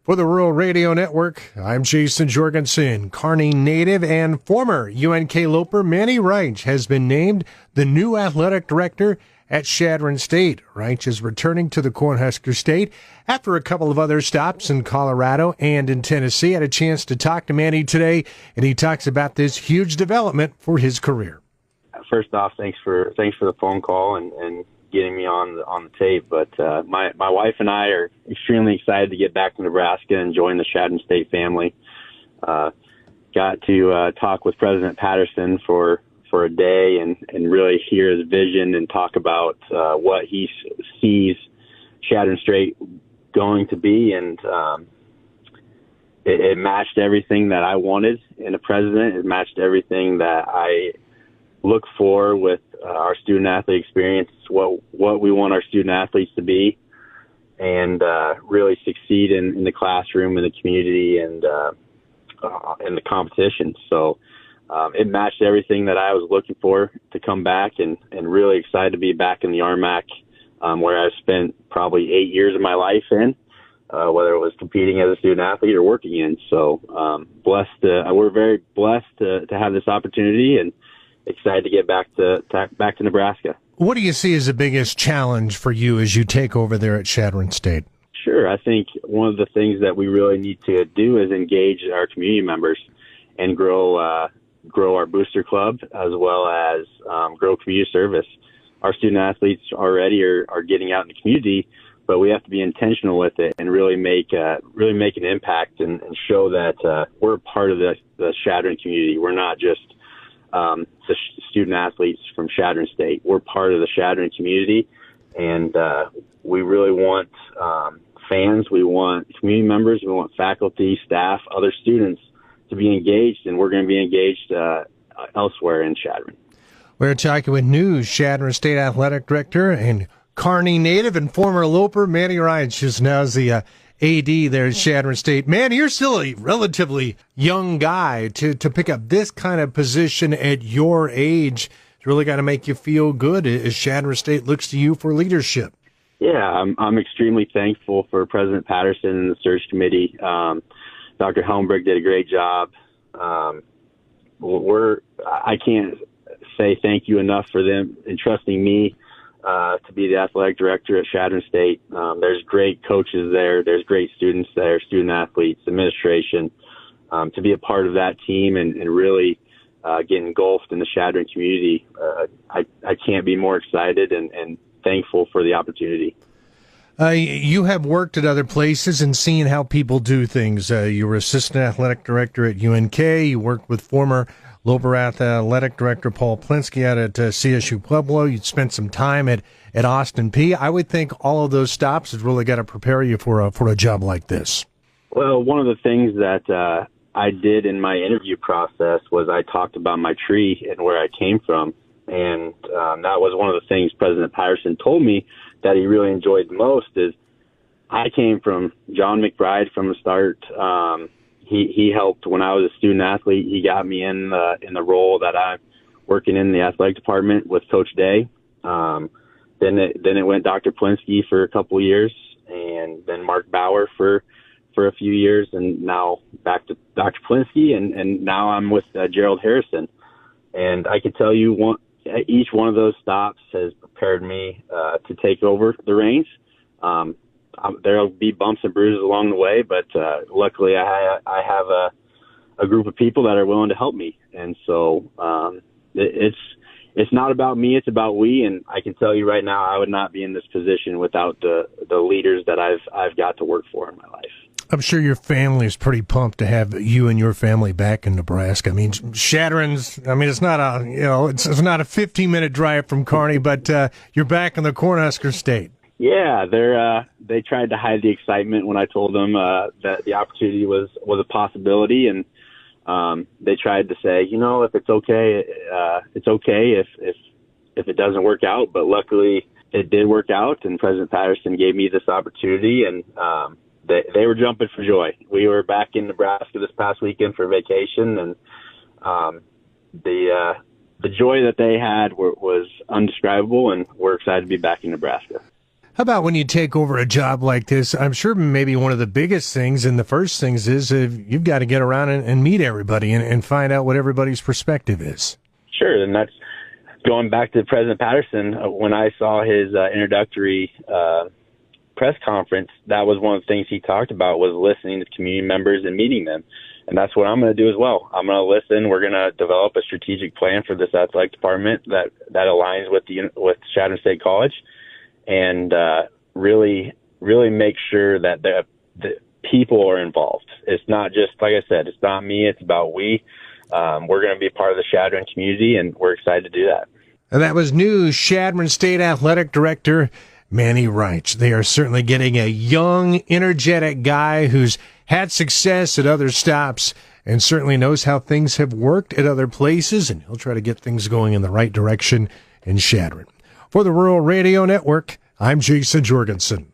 For the Rural Radio Network, I'm Jayson Jorgensen. Kearney native and former UNK Loper Mannie Reinsch has been named the new athletic director at Chadron State. Reinsch is returning to the Cornhusker State after a couple of other stops in Colorado and in Tennessee. I had a chance to talk to Mannie today, and he talks about this huge development for his career. First off, thanks for the phone call and getting me on the tape. But my wife and I are extremely excited to get back to Nebraska and join the Chadron State family. Got to talk with President Patterson for a day and really hear his vision and talk about what he sees Chadron State going to be. And it matched everything that I wanted in a president. It matched everything that I look for with our student-athlete experience, what we want our student-athletes to be, and really succeed in the classroom, in the community, and in the competition. So it matched everything that I was looking for to come back, and really excited to be back in the RMAC, where I've spent probably 8 years of my life in, whether it was competing as a student-athlete or working in. So we're very blessed to have this opportunity, and excited to get back to Nebraska. What do you see as the biggest challenge for you as you take over there at Chadron State? Sure. I think one of the things that we really need to do is engage our community members and grow our booster club, as well as grow community service. Our student athletes already are getting out in the community, but we have to be intentional with it and really make an impact and show that we're a part of the Chadron community. We're not just the student athletes from Chadron State. We're part of the Chadron community, and we really want fans, we want community members, we want faculty, staff, other students to be engaged, and we're going to be engaged elsewhere in Chadron. We're talking with new Chadron State Athletic Director and Kearney native and former Loper Mannie Reinsch, who's now the AD there at Chadron State. Man, you're still a relatively young guy to pick up this kind of position at your age. It's really got to make you feel good as Chadron State looks to you for leadership. Yeah, I'm extremely thankful for President Patterson and the search committee. Dr. Helmbrich did a great job. I can't say thank you enough for them entrusting me to be the athletic director at Chadron State. There's great coaches there. There's great students there, student athletes, administration. To be a part of that team and really get engulfed in the Chadron community, I can't be more excited and thankful for the opportunity. You have worked at other places and seen how people do things. You were assistant athletic director at UNK. You worked with former Loper athletic director Paul Plinsky out at CSU Pueblo. You'd spent some time at Austin P. I would think all of those stops has really got to prepare you for a job like this. Well, one of the things that I did in my interview process was I talked about my tree and where I came from. And that was one of the things President Patterson told me that he really enjoyed the most is I came from John McBride from the start. He helped when I was a student athlete. He got me in the role that I'm working in the athletic department with Coach Day. Then it went Dr. Plinsky for a couple of years, and then Mark Bauer for a few years, and now back to Dr. Plinsky, and now I'm with Gerald Harrison. And I can tell you each one of those stops has prepared me to take over the reins. There'll be bumps and bruises along the way, but luckily I have a group of people that are willing to help me. And so it's not about me, it's about we. And I can tell you right now, I would not be in this position without the leaders that I've got to work for in my life. I'm sure your family is pretty pumped to have you and your family back in Nebraska. I mean, Chadron's, it's not it's not a 15-minute drive from Kearney, but you're back in the Cornhusker State. Yeah, they tried to hide the excitement when I told them that the opportunity was a possibility, and they tried to say, if it's okay, it's okay if it doesn't work out. But luckily, it did work out, and President Patterson gave me this opportunity, and they were jumping for joy. We were back in Nebraska this past weekend for vacation, and the joy that they had was undescribable, and we're excited to be back in Nebraska. How about when you take over a job like this? I'm sure maybe one of the biggest things and the first things is you've got to get around and meet everybody and find out what everybody's perspective is. Sure, and that's going back to President Patterson. When I saw his introductory press conference, that was one of the things he talked about was listening to community members and meeting them. And that's what I'm going to do as well. I'm going to listen. We're going to develop a strategic plan for this athletic department that aligns with Chadron State College, and really make sure that the people are involved. It's not just, like I said, it's not me. It's about we. We're going to be part of the Chadron community, and we're excited to do that. And that was new Chadron State Athletic Director Mannie Reinsch. They are certainly getting a young, energetic guy who's had success at other stops and certainly knows how things have worked at other places, and he'll try to get things going in the right direction in Chadron. For the Rural Radio Network, I'm Jayson Jorgensen.